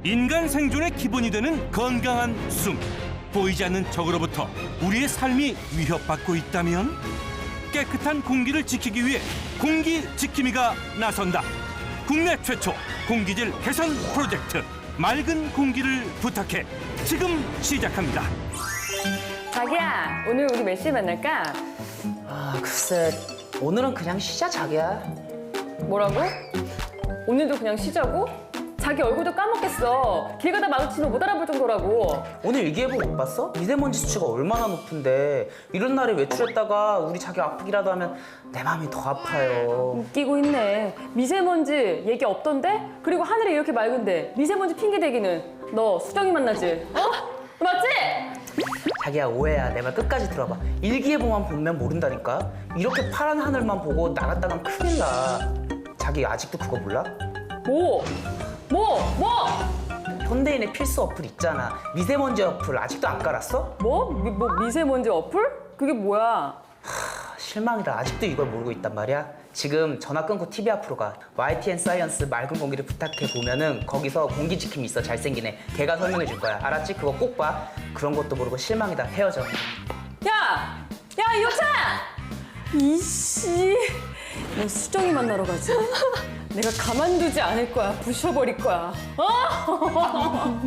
인간 생존의 기본이 되는 건강한 숨. 보이지 않는 적으로부터 우리의 삶이 위협받고 있다면 깨끗한 공기를 지키기 위해 공기지킴이가 나선다. 국내 최초 공기질 개선 프로젝트 맑은 공기를 부탁해 지금 시작합니다. 자기야, 오늘 우리 몇 시에 만날까? 아, 글쎄, 오늘은 그냥 쉬자, 자기야. 뭐라고? 오늘도 그냥 쉬자고? 자기 얼굴도 까먹겠어. 길 가다 마주치면 못 알아볼 정도라고. 오늘 일기예보 못 봤어? 미세먼지 수치가 얼마나 높은데 이런 날에 외출했다가 우리 자기 아프기라도 하면 내 마음이 더 아파요. 웃기고 있네. 미세먼지 얘기 없던데? 그리고 하늘이 이렇게 맑은데 미세먼지 핑계 대기는 너 수정이 만나지? 어? 맞지? 자기야, 오해야. 내 말 끝까지 들어봐. 일기예보만 보면 모른다니까. 이렇게 파란 하늘만 보고 나갔다간 큰일 나. 자기 아직도 그거 몰라? 뭐? 현대인의 필수 어플 있잖아. 미세먼지 어플 아직도 안 깔았어? 뭐? 미세먼지 어플? 그게 뭐야? 실망이다. 아직도 이걸 모르고 있단 말이야. 지금 전화 끊고 TV 앞으로 가. YTN 사이언스 맑은 공기를 부탁해 보면은 거기서 공기지킴이 있어. 잘생긴 애. 걔가 설명해 줄 거야. 알았지? 그거 꼭 봐. 그런 것도 모르고 실망이다. 헤어져. 야, 이호찬! 이씨, 너 수정이 만나러 가지? 내가 가만두지 않을 거야. 부셔버릴 거야. 어?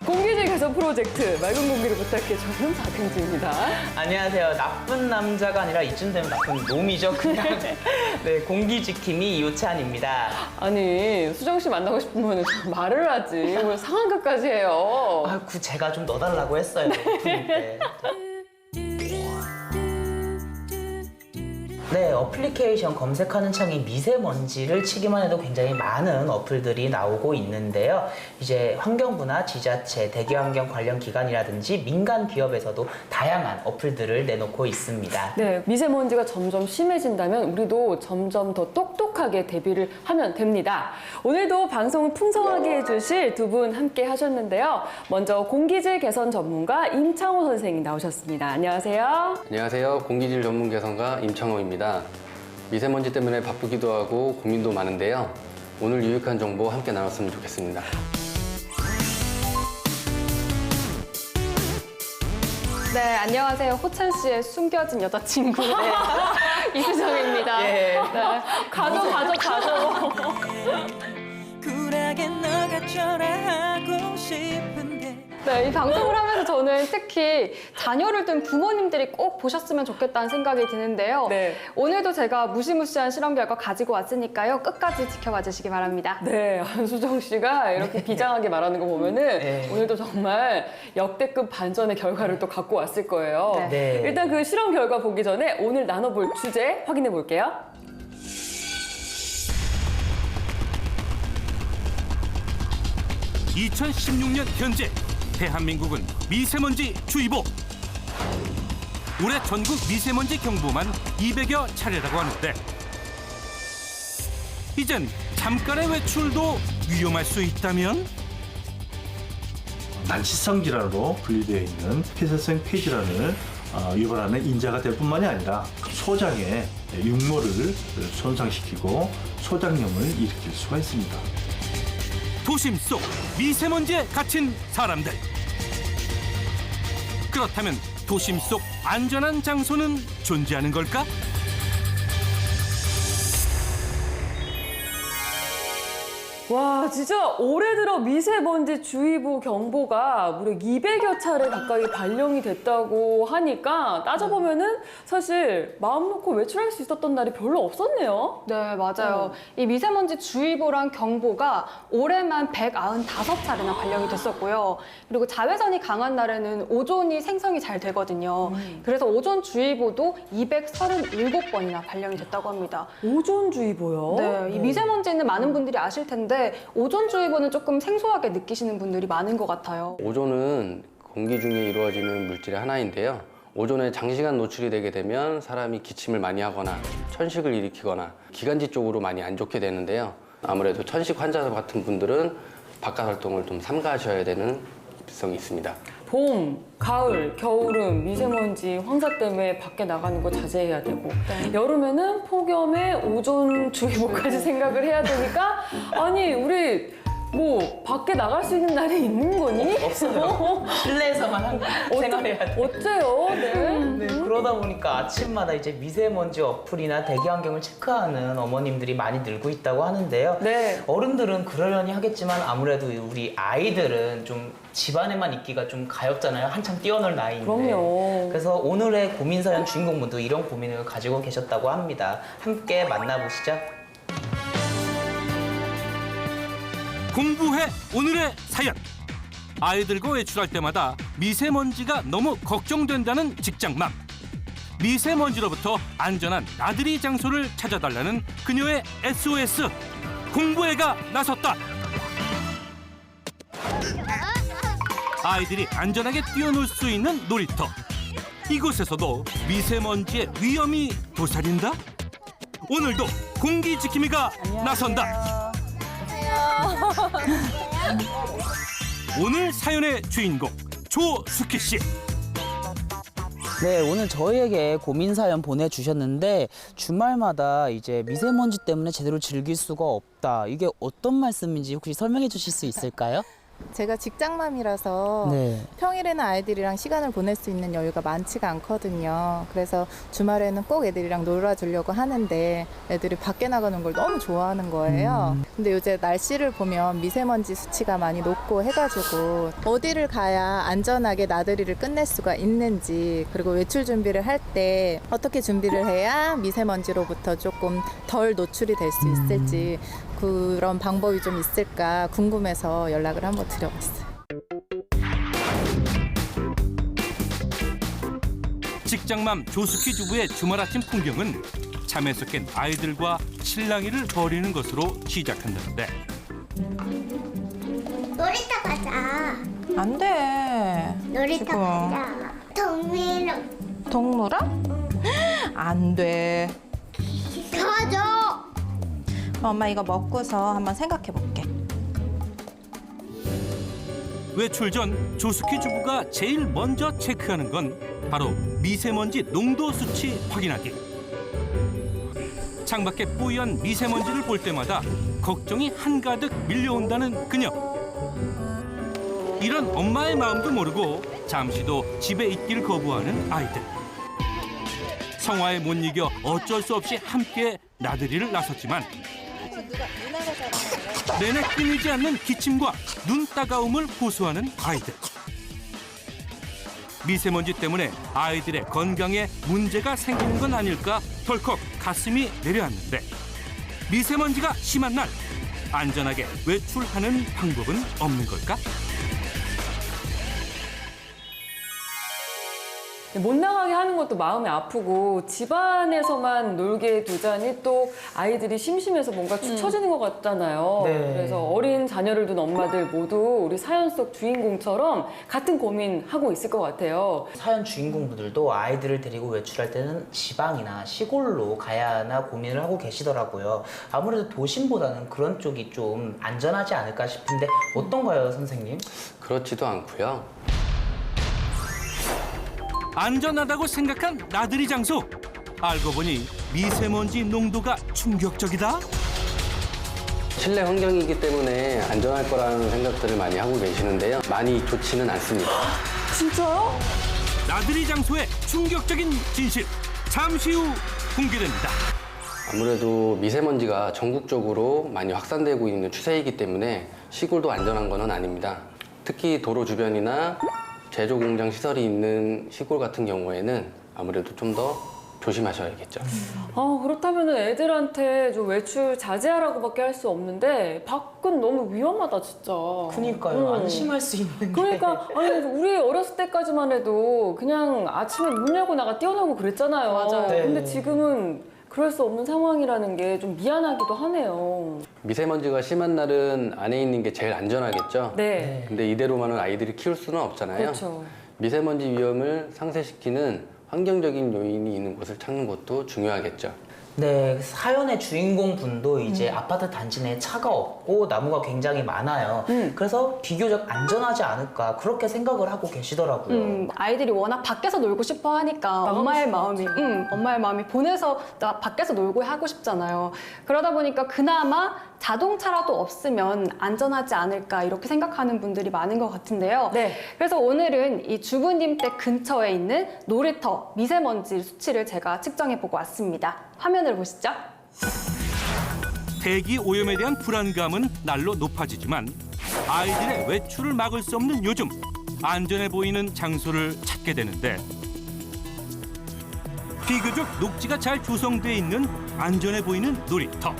공기질 개선 프로젝트 맑은 공기를 부탁해. 저는 박은지입니다. 안녕하세요. 나쁜 남자가 아니라 이쯤 되면 나쁜 놈이죠. 그냥. 네, 공기지킴이 이호찬입니다. 아니, 수정 씨 만나고 싶으면 말을 하지. 왜 상황극까지 해요? 아이고, 제가 좀 넣어달라고 했어요. 네. 네, 어플리케이션 검색하는 창에 미세먼지를 치기만 해도 굉장히 많은 어플들이 나오고 있는데요. 이제 환경부나 지자체, 대기환경 관련 기관이라든지 민간 기업에서도 다양한 어플들을 내놓고 있습니다. 네, 미세먼지가 점점 심해진다면 우리도 점점 더 똑똑하게 대비를 하면 됩니다. 오늘도 방송을 풍성하게 해주실 두 분 함께 하셨는데요. 먼저 공기질 개선 전문가 임창호 선생님 나오셨습니다. 안녕하세요. 안녕하세요. 공기질 전문 개선가 임창호입니다. 미세먼지 때문에 바쁘기도 하고 고민도 많은데요. 오늘 유익한 정보 함께 나눴으면 좋겠습니다. 네, 안녕하세요. 호찬 씨의 숨겨진 여자친구 이수정입니다. 예. 네. 가져. 쿨하게 너가 전화하고 싶은데 네, 이 방송을 하면서 저는 특히 자녀를 둔 부모님들이 꼭 보셨으면 좋겠다는 생각이 드는데요. 네. 오늘도 제가 무시무시한 실험 결과 가지고 왔으니까요. 끝까지 지켜봐 주시기 바랍니다. 네, 안수정 씨가 이렇게 비장하게 말하는 거 보면은 네. 오늘도 정말 역대급 반전의 결과를 또 갖고 왔을 거예요. 네. 네. 일단 그 실험 결과 보기 전에 오늘 나눠볼 주제 확인해 볼게요. (2016년) 현재 대한민국은 미세먼지 주의보. 올해 전국 미세먼지 경보만 200여 차례라고 하는데 이젠 잠깐의 외출도 위험할 수 있다면? 난치성 질환으로 분류되어 있는 폐쇄성 폐질환을 유발하는 인자가 될 뿐만이 아니라 소장의 육모를 손상시키고 소장염을 일으킬 수가 있습니다. 도심 속 미세먼지에 갇힌 사람들. 그렇다면 도심 속 안전한 장소는 존재하는 걸까? 와, 진짜 올해 들어 미세먼지 주의보 경보가 무려 200여 차례 가까이 발령이 됐다고 하니까 따져보면은 사실 마음 놓고 외출할 수 있었던 날이 별로 없었네요. 네, 맞아요. 이 미세먼지 주의보랑 경보가 올해만 195차례나 발령이 됐었고요. 그리고 자외선이 강한 날에는 오존이 생성이 잘 되거든요. 그래서 오존주의보도 237번이나 발령이 됐다고 합니다. 오존주의보요? 네, 이 미세먼지는 많은 분들이 아실 텐데 오존주의보는 조금 생소하게 느끼시는 분들이 많은 것 같아요. 오존은 공기 중에 이루어지는 물질의 하나인데요. 오존에 장시간 노출이 되게 되면 사람이 기침을 많이 하거나 천식을 일으키거나 기관지 쪽으로 많이 안 좋게 되는데요. 아무래도 천식 환자 같은 분들은 바깥 활동을 좀 삼가하셔야 되는 필성이 있습니다. 봄, 가을, 겨울은 미세먼지, 황사 때문에 밖에 나가는 거 자제해야 되고 여름에는 폭염에 오존주의보까지 생각을 해야 되니까 아니 우리 뭐 밖에 나갈 수 있는 날이 있는 거니? 없어요. 실내에서만 생활해야 돼. 어째요? 네. 네, 그러다 보니까 아침마다 이제 미세먼지 어플이나 대기 환경을 체크하는 어머님들이 많이 늘고 있다고 하는데요. 네. 어른들은 그러려니 하겠지만 아무래도 우리 아이들은 좀 집안에만 있기가 좀 가엾잖아요. 한참 뛰어놀 나이인데. 그럼요. 그래서 오늘의 고민 사연 주인공분도 이런 고민을 가지고 계셨다고 합니다. 함께 만나보시죠. 공부해 오늘의 사연. 아이들과 외출할 때마다 미세먼지가 너무 걱정된다는 직장맘. 미세먼지로부터 안전한 나들이 장소를 찾아달라는 그녀의 SOS. 공부해가 나섰다. 아이들이 안전하게 뛰어놀 수 있는 놀이터. 이곳에서도 미세먼지의 위험이 도사린다. 오늘도 공기지킴이가 나선다. 오늘 사연의 주인공 조숙희 씨. 네, 오늘 저희에게 고민 사연 보내주셨는데 주말마다 이제 미세먼지 때문에 제대로 즐길 수가 없다. 이게 어떤 말씀인지 혹시 설명해 주실 수 있을까요? 제가 직장맘이라서 네. 평일에는 아이들이랑 시간을 보낼 수 있는 여유가 많지가 않거든요. 그래서 주말에는 꼭 애들이랑 놀아주려고 하는데 애들이 밖에 나가는 걸 너무 좋아하는 거예요. 근데 요새 날씨를 보면 미세먼지 수치가 많이 높고 해가지고 어디를 가야 안전하게 나들이를 끝낼 수가 있는지, 그리고 외출 준비를 할 때 어떻게 준비를 해야 미세먼지로부터 조금 덜 노출이 될 수 있을지, 그런 방법이 좀 있을까 궁금해서 연락을 한번 드려봤어요. 직장맘 조숙희 주부의 주말 아침 풍경은 잠에서 깬 아이들과 실랑이를 벌이는 것으로 시작한다는데 놀이터 가자. 안 돼. 놀이터 지금. 가자. 동미랑 동물원? 안 돼. 가자. 엄마 이거 먹고서 한번 생각해 볼게. 외출 전 조숙희 주부가 제일 먼저 체크하는 건 바로 미세먼지 농도 수치 확인하기. 창밖에 뿌연 미세먼지를 볼 때마다 걱정이 한가득 밀려온다는 그녀. 이런 엄마의 마음도 모르고 잠시도 집에 있기를 거부하는 아이들. 성화에 못 이겨 어쩔 수 없이 함께 나들이를 나섰지만 내내 끊이지 않는 기침과 눈 따가움을 호소하는 아이들. 미세먼지 때문에 아이들의 건강에 문제가 생기는 건 아닐까 덜컥 가슴이 내려앉는데 미세먼지가 심한 날 안전하게 외출하는 방법은 없는 걸까? 못 나가게 하는 것도 마음이 아프고 집안에서만 놀게 두자니 또 아이들이 심심해서 뭔가 축 처지는 것 같잖아요. 네. 그래서 어린 자녀를 둔 엄마들 모두 우리 사연 속 주인공처럼 같은 고민하고 있을 것 같아요. 사연 주인공분들도 아이들을 데리고 외출할 때는 지방이나 시골로 가야 하나 고민을 하고 계시더라고요. 아무래도 도심보다는 그런 쪽이 좀 안전하지 않을까 싶은데 어떤가요, 선생님? 그렇지도 않고요. 안전하다고 생각한 나들이 장소. 알고 보니 미세먼지 농도가 충격적이다. 실내 환경이기 때문에 안전할 거라는 생각들을 많이 하고 계시는데요. 많이 좋지는 않습니다. 진짜요? 나들이 장소의 충격적인 진실. 잠시 후 공개됩니다. 아무래도 미세먼지가 전국적으로 많이 확산되고 있는 추세이기 때문에 시골도 안전한 건 아닙니다. 특히 도로 주변이나 제조 공장 시설이 있는 시골 같은 경우에는 아무래도 좀 더 조심하셔야겠죠. 그렇다면 애들한테 좀 외출 자제하라고밖에 할 수 없는데 밖은 너무 위험하다 진짜. 그니까요. 안심할 수 있는 게. 그러니까 아니 우리 어렸을 때까지만 해도 그냥 아침에 문 열고 나가 뛰어놀고 그랬잖아요. 맞아요. 네. 근데 지금은 그럴 수 없는 상황이라는 게 좀 미안하기도 하네요. 미세먼지가 심한 날은 안에 있는 게 제일 안전하겠죠. 네. 근데 이대로만은 아이들이 키울 수는 없잖아요. 그렇죠. 미세먼지 위험을 상쇄시키는 환경적인 요인이 있는 곳을 찾는 것도 중요하겠죠. 네, 사연의 주인공 분도 이제 아파트 단지 내에 차가 없고 나무가 굉장히 많아요. 그래서 비교적 안전하지 않을까 그렇게 생각을 하고 계시더라고요. 아이들이 워낙 밖에서 놀고 싶어 하니까 엄마의 마음이 보내서 밖에서 놀고 하고 싶잖아요. 그러다 보니까 그나마 자동차라도 없으면 안전하지 않을까 이렇게 생각하는 분들이 많은 것 같은데요. 네. 그래서 오늘은 이 주부님 댁 근처에 있는 놀이터 미세먼지 수치를 제가 측정해 보고 왔습니다. 화면을 보시죠. 대기 오염에 대한 불안감은 날로 높아지지만 아이들의 외출을 막을 수 없는 요즘 안전해 보이는 장소를 찾게 되는데 비교적 녹지가 잘 조성돼 있는 안전해 보이는 놀이터.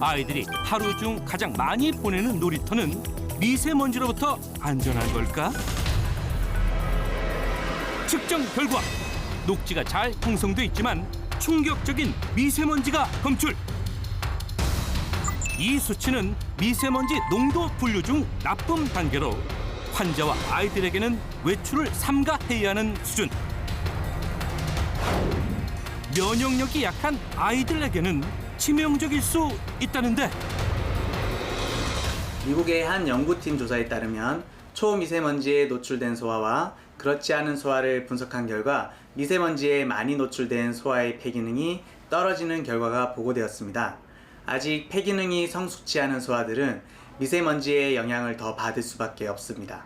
아이들이 하루 중 가장 많이 보내는 놀이터는 미세먼지로부터 안전한 걸까? 측정 결과 녹지가 잘 형성돼 있지만 충격적인 미세먼지가 검출. 이 수치는 미세먼지 농도 분류 중 나쁨 단계로 환자와 아이들에게는 외출을 삼가해야 하는 수준. 면역력이 약한 아이들에게는 치명적일 수 있다는데. 미국의 한 연구팀 조사에 따르면 초미세먼지에 노출된 소아와 그렇지 않은 소아를 분석한 결과 미세먼지에 많이 노출된 소아의 폐기능이 떨어지는 결과가 보고되었습니다. 아직 폐기능이 성숙치 않은 소아들은 미세먼지의 영향을 더 받을 수밖에 없습니다.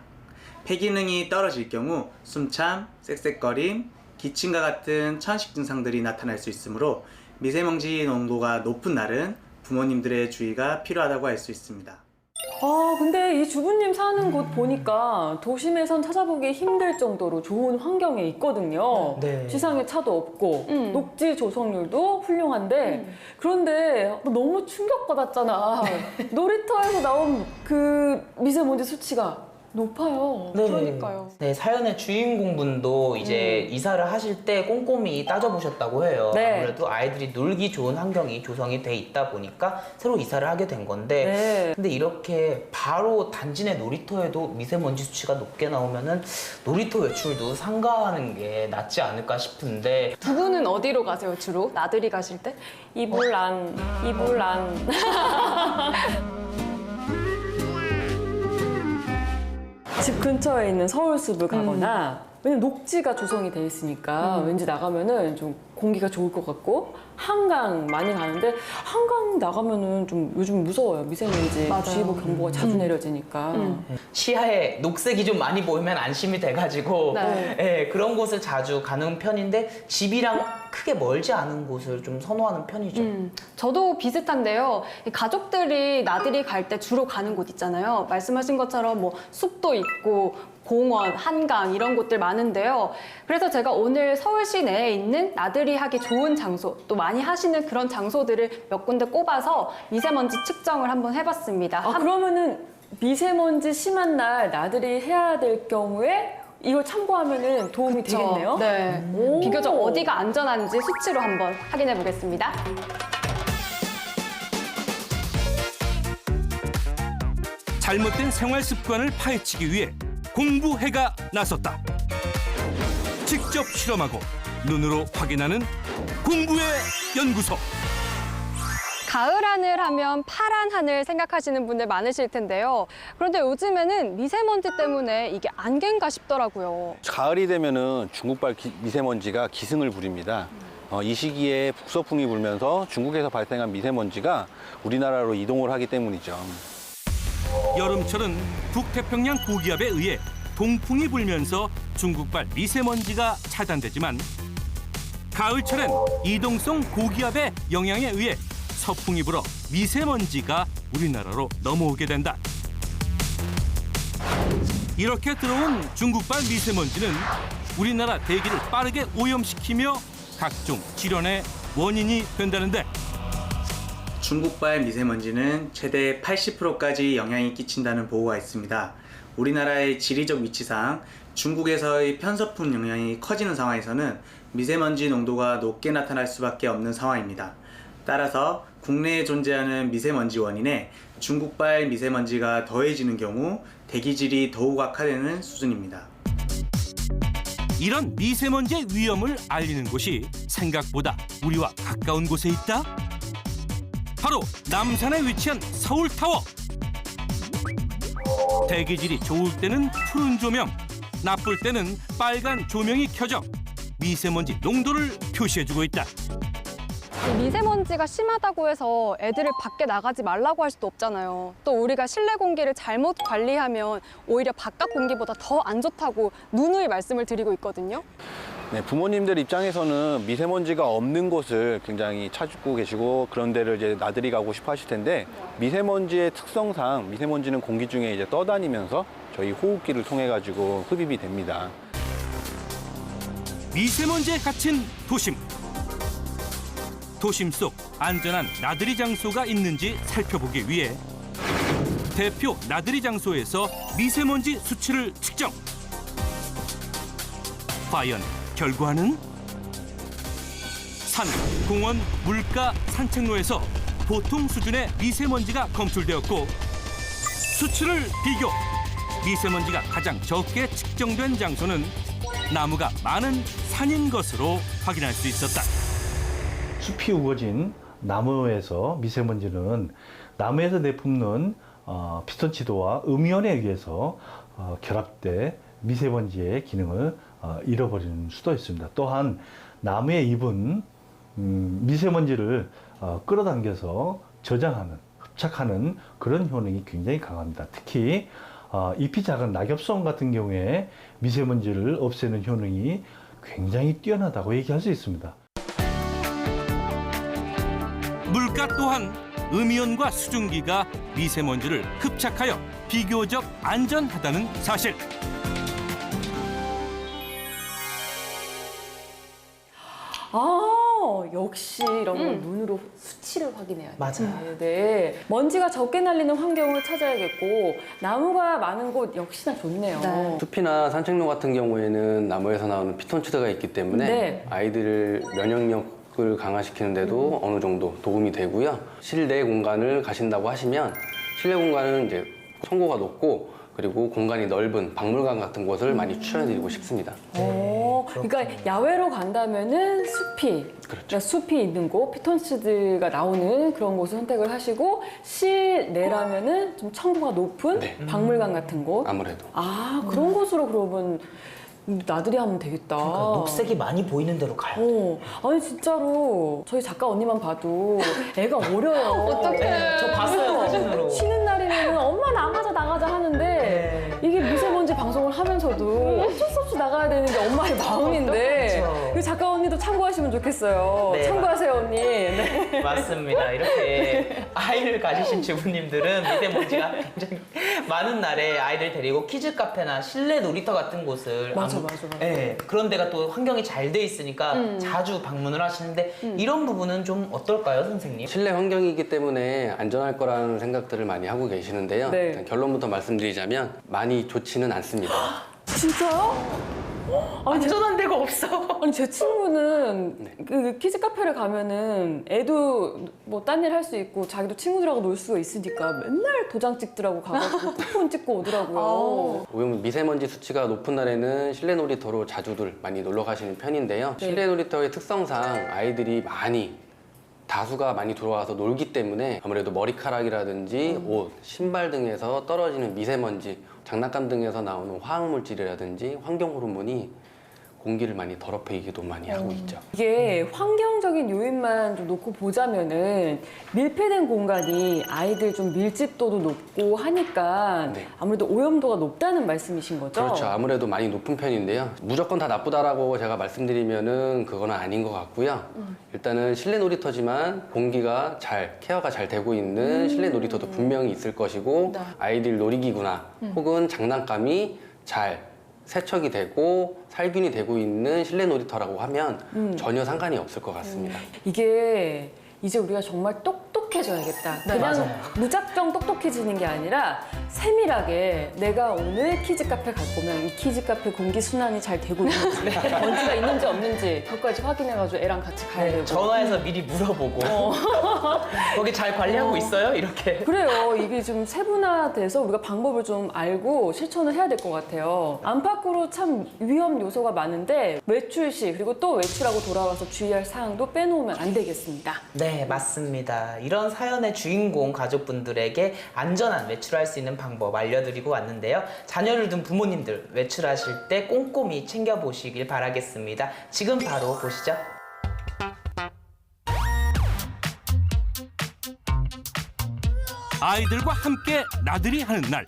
폐기능이 떨어질 경우 숨참, 쌕쌕거림, 기침과 같은 천식 증상들이 나타날 수 있으므로 미세먼지 농도가 높은 날은 부모님들의 주의가 필요하다고 할 수 있습니다. 근데 이 주부님 사는 곳 보니까 도심에선 찾아보기 힘들 정도로 좋은 환경에 있거든요. 네. 지상에 차도 없고 녹지 조성률도 훌륭한데 그런데 너무 충격받았잖아. 놀이터에서 나온 그 미세먼지 수치가 높아요. 네. 그러니까요. 네, 사연의 주인공 분도 이제 이사를 하실 때 꼼꼼히 따져보셨다고 해요. 네. 아무래도 아이들이 놀기 좋은 환경이 조성이 돼 있다 보니까 새로 이사를 하게 된 건데 네. 근데 이렇게 바로 단지 내 놀이터에도 미세먼지 수치가 높게 나오면은 놀이터 외출도 삼가하는 게 낫지 않을까 싶은데 두 분은 어디로 가세요, 주로? 나들이 가실 때? 이불 안. 집 근처에 있는 서울숲을 가거나 왜냐면 녹지가 조성이 돼 있으니까 왠지 나가면은 좀 공기가 좋을 것 같고 한강 많이 가는데 한강 나가면은 좀 요즘 무서워요. 미세먼지 맞아요. 주의보 경보가 자주 내려지니까. 시야에 녹색이 좀 많이 보이면 안심이 돼가지고 네. 예, 그런 곳을 자주 가는 편인데 집이랑 크게 멀지 않은 곳을 좀 선호하는 편이죠. 저도 비슷한데요. 이 가족들이 나들이 갈 때 주로 가는 곳 있잖아요. 말씀하신 것처럼 뭐 숲도 있고 공원, 한강 이런 곳들 많은데요. 그래서 제가 오늘 서울시 내에 있는 나들이 하기 좋은 장소, 또 많이 하시는 그런 장소들을 몇 군데 꼽아서 미세먼지 측정을 한번 해봤습니다. 그러면은 미세먼지 심한 날 나들이 해야 될 경우에 이걸 참고하면은 도움이 되겠네요. 네. 오. 비교적 어디가 안전한지 수치로 한번 확인해 보겠습니다. 잘못된 생활 습관을 파헤치기 위해 공부해가 나섰다. 직접 실험하고 눈으로 확인하는 공부의 연구소. 가을 하늘 하면 파란 하늘 생각하시는 분들 많으실 텐데요. 그런데 요즘에는 미세먼지 때문에 이게 안개인가 싶더라고요. 가을이 되면은 중국발 미세먼지가 기승을 부립니다. 이 시기에 북서풍이 불면서 중국에서 발생한 미세먼지가 우리나라로 이동을 하기 때문이죠. 여름철은 북태평양 고기압에 의해 동풍이 불면서 중국발 미세먼지가 차단되지만 가을철엔 이동성 고기압의 영향에 의해 서풍이 불어 미세먼지가 우리나라로 넘어오게 된다. 이렇게 들어온 중국발 미세먼지는 우리나라 대기를 빠르게 오염시키며 각종 질환의 원인이 된다는데 중국발 미세먼지는 최대 80%까지 영향이 끼친다는 보고가 있습니다. 우리나라의 지리적 위치상 중국에서의 편서풍 영향이 커지는 상황에서는 미세먼지 농도가 높게 나타날 수밖에 없는 상황입니다. 따라서 국내에 존재하는 미세먼지 원인에 중국발 미세먼지가 더해지는 경우 대기질이 더욱 악화되는 수준입니다. 이런 미세먼지의 위험을 알리는 곳이 생각보다 우리와 가까운 곳에 있다. 바로 남산에 위치한 서울타워. 대기질이 좋을 때는 푸른 조명, 나쁠 때는 빨간 조명이 켜져 미세먼지 농도를 표시해주고 있다. 미세먼지가 심하다고 해서 애들을 밖에 나가지 말라고 할 수도 없잖아요. 또 우리가 실내 공기를 잘못 관리하면 오히려 바깥 공기보다 더 안 좋다고 누누이 말씀을 드리고 있거든요. 네, 부모님들 입장에서는 미세먼지가 없는 곳을 굉장히 찾고 계시고 그런 데를 이제 나들이 가고 싶어 하실 텐데 미세먼지의 특성상 미세먼지는 공기 중에 이제 떠다니면서 저희 호흡기를 통해 가지고 흡입이 됩니다. 미세먼지에 갇힌 도심. 도심 속 안전한 나들이 장소가 있는지 살펴보기 위해 대표 나들이 장소에서 미세먼지 수치를 측정. 과연 결과는? 산, 공원, 물가, 산책로에서 보통 수준의 미세먼지가 검출되었고 수치를 비교. 미세먼지가 가장 적게 측정된 장소는 나무가 많은 산인 것으로 확인할 수 있었다. 숲이 우거진 나무에서 미세먼지는 나무에서 내뿜는 피톤치드와 음이온에 의해서 결합돼 미세먼지의 기능을 잃어버리는 수도 있습니다. 또한 나무에 입은 미세먼지를 끌어당겨서 저장하는, 흡착하는 그런 효능이 굉장히 강합니다. 특히 잎이 작은 낙엽송 같은 경우에 미세먼지를 없애는 효능이 굉장히 뛰어나다고 얘기할 수 있습니다. 물가 또한 음이온과 수증기가 미세먼지를 흡착하여 비교적 안전하다는 사실. 역시 이런 건 눈으로 수치를 확인해야 돼요. 맞아요. 네. 먼지가 적게 날리는 환경을 찾아야겠고 나무가 많은 곳 역시나 좋네요. 네. 숲이나 산책로 같은 경우에는 나무에서 나오는 피톤치드가 있기 때문에 네. 아이들 면역력을 강화시키는 데도 어느 정도 도움이 되고요. 실내 공간을 가신다고 하시면 실내 공간은 이제 청고가 높고 그리고 공간이 넓은 박물관 같은 곳을 많이 추천해드리고 싶습니다. 그러니까 야외로 간다면은 숲이, 그러니까 숲이 있는 곳, 피톤치드가 나오는 그런 곳을 선택을 하시고 실내라면은 좀 청고가 높은 박물관 같은 곳. 아무래도. 그런 곳으로 그러면 나들이 하면 되겠다. 그러니까 녹색이 많이 보이는 데로 가요. 아니 진짜로 저희 작가 언니만 봐도 애가 어려요. 어떡해. 저 봤어요, 사진으로. 쉬는 날이면 엄마 나가자 하는데 이게 미세먼지 방송을 하면서도 어쩔 수 없이 나가야 되는 게 엄마의 마음인데 그렇죠. 그 작가 언니도 참고하시면 좋겠어요. 네, 참고하세요 언니. 네. 맞습니다. 이렇게 아이를 가지신 주부님들은 미세먼지가 굉장히 많은 날에 아이들 데리고 키즈 카페나 실내 놀이터 같은 곳을 맞아. 네, 그런 데가 또 환경이 잘 돼 있으니까 자주 방문을 하시는데 이런 부분은 좀 어떨까요, 선생님? 실내 환경이기 때문에 안전할 거라는 생각들을 많이 하고 계시는데요. 네. 일단 결론부터 말씀드리자면 많이 좋지는 않습니다. 진짜요? 안전한 데가 없어. 아니 제 친구는 그 키즈 카페를 가면은 애도 뭐 딴 일 할 수 있고 자기도 친구들하고 놀 수가 있으니까 맨날 도장 찍더라고 가가지고 쿠폰 찍고 오더라고요. 오염 미세먼지 수치가 높은 날에는 실내 놀이터로 자주들 많이 놀러 가시는 편인데요. 네. 실내 놀이터의 특성상 아이들이 다수가 많이 들어와서 놀기 때문에 아무래도 머리카락이라든지 옷, 신발 등에서 떨어지는 미세먼지, 장난감 등에서 나오는 화학물질이라든지 환경 호르몬이 공기를 많이 더럽히기도 많이 하고 있죠. 이게 환경적인 요인만 좀 놓고 보자면은 밀폐된 공간이 아이들 좀 밀집도도 높고 하니까 네. 아무래도 오염도가 높다는 말씀이신 거죠? 그렇죠. 아무래도 많이 높은 편인데요. 무조건 다 나쁘다라고 제가 말씀드리면은 그거는 아닌 것 같고요. 일단은 실내 놀이터지만 공기가 케어가 잘 되고 있는 실내 놀이터도 분명히 있을 것이고 아이들 놀이기구나 혹은 장난감이 잘 세척이 되고 살균이 되고 있는 실내 놀이터라고 하면 전혀 상관이 없을 것 같습니다. 이게 이제 우리가 정말 똑똑해져야겠다. 그냥 맞아요. 무작정 똑똑해지는 게 아니라 세밀하게 내가 오늘 키즈 카페 갈 거면 이 키즈 카페 공기 순환이 잘 되고 있는지 먼지가 있는지 없는지 그것까지 확인해가지고 애랑 같이 가야 되고 전화해서 미리 물어보고 거기 잘 관리하고 있어요? 이렇게. 그래요. 이게 좀 세분화돼서 우리가 방법을 좀 알고 실천을 해야 될 것 같아요. 안팎으로 참 위험 요소가 많은데 외출 시 그리고 또 외출하고 돌아와서 주의할 사항도 빼놓으면 안 되겠습니다. 네, 맞습니다. 이런 사연의 주인공 가족분들에게 안전한 외출할 수 있는 방법 알려드리고 왔는데요. 자녀를 둔 부모님들 외출하실 때 꼼꼼히 챙겨보시길 바라겠습니다. 지금 바로 보시죠. 아이들과 함께 나들이 하는 날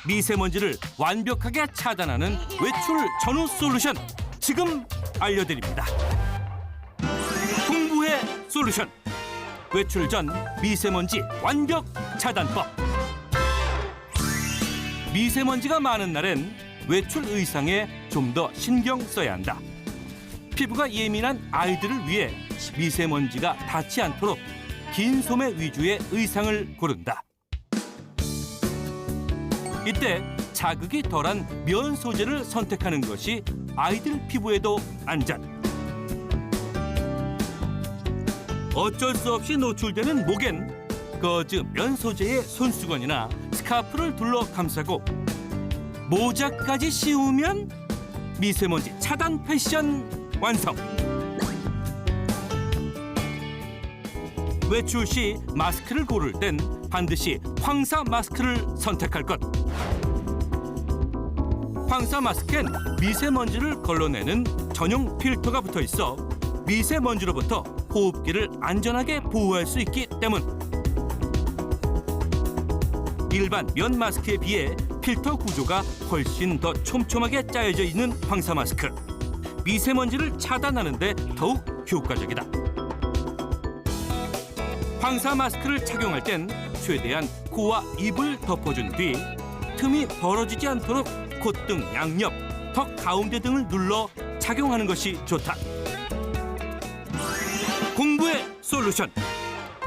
미세먼지를 완벽하게 차단하는 외출 전후 솔루션 지금 알려드립니다. 공부의 솔루션 외출 전 미세먼지 완벽 차단법. 미세먼지가 많은 날엔 외출 의상에 좀 더 신경 써야 한다. 피부가 예민한 아이들을 위해 미세먼지가 닿지 않도록 긴 소매 위주의 의상을 고른다. 이때 자극이 덜한 면 소재를 선택하는 것이 아이들 피부에도 안전. 어쩔 수 없이 노출되는 목엔 거즈 면 소재의 손수건이나 스카프를 둘러 감싸고 모자까지 씌우면 미세먼지 차단 패션 완성. 외출 시 마스크를 고를 땐 반드시 황사 마스크를 선택할 것. 황사 마스크엔 미세먼지를 걸러내는 전용 필터가 붙어 있어 미세먼지로부터 호흡기를 안전하게 보호할 수 있기 때문. 일반 면 마스크에 비해 필터 구조가 훨씬 더 촘촘하게 짜여져 있는 황사 마스크. 미세먼지를 차단하는 데 더욱 효과적이다. 황사 마스크를 착용할 땐 최대한 코와 입을 덮어준 뒤 틈이 벌어지지 않도록 콧등 양옆, 턱 가운데 등을 눌러 착용하는 것이 좋다. 공부의 솔루션.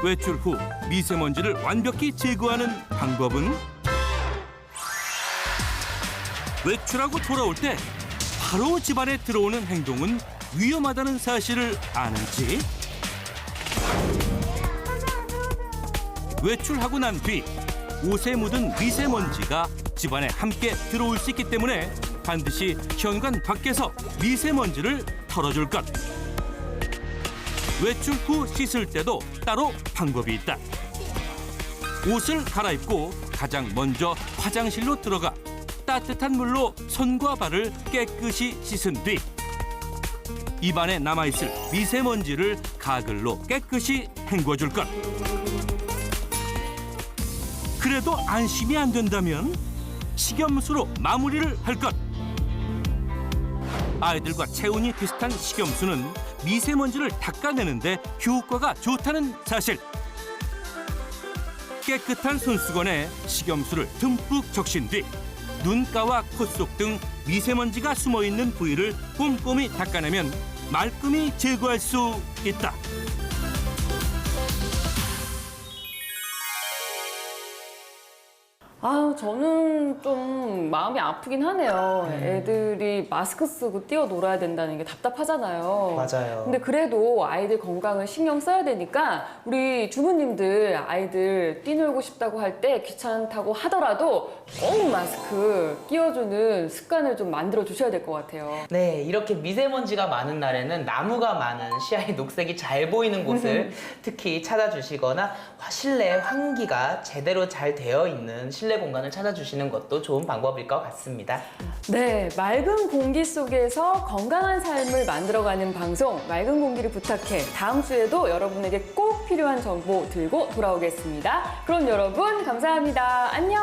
외출 후 미세먼지를 완벽히 제거하는 방법은 외출하고 돌아올 때 바로 집안에 들어오는 행동은 위험하다는 사실을 아는지, 외출하고 난 뒤 옷에 묻은 미세먼지가 집안에 함께 들어올 수 있기 때문에 반드시 현관 밖에서 미세먼지를 털어줄 것. 외출 후 씻을 때도 따로 방법이 있다. 옷을 갈아입고 가장 먼저 화장실로 들어가 따뜻한 물로 손과 발을 깨끗이 씻은 뒤 입안에 남아있을 미세먼지를 가글로 깨끗이 헹궈줄 것. 그래도 안심이 안 된다면 식염수로 마무리를 할 것. 아이들과 체온이 비슷한 식염수는 미세먼지를 닦아내는데 효과가 좋다는 사실. 깨끗한 손수건에 식염수를 듬뿍 적신 뒤 눈가와 코 속 등 미세먼지가 숨어있는 부위를 꼼꼼히 닦아내면 말끔히 제거할 수 있다. 저는 좀 마음이 아프긴 하네요. 애들이 마스크 쓰고 뛰어놀아야 된다는 게 답답하잖아요. 맞아요. 근데 그래도 아이들 건강을 신경 써야 되니까 우리 주부님들 아이들 뛰놀고 싶다고 할 때 귀찮다고 하더라도 꼭 마스크 끼워주는 습관을 좀 만들어 주셔야 될 것 같아요. 네, 이렇게 미세먼지가 많은 날에는 나무가 많은 시야의 녹색이 잘 보이는 곳을 특히 찾아주시거나 실내 환기가 제대로 잘 되어 있는 실내 공간을 찾아주시는 것도 좋은 방법일 것 같습니다. 네, 맑은 공기 속에서 건강한 삶을 만들어가는 방송 맑은 공기를 부탁해. 다음 주에도 여러분에게 꼭 필요한 정보 들고 돌아오겠습니다. 그럼 여러분 감사합니다. 안녕.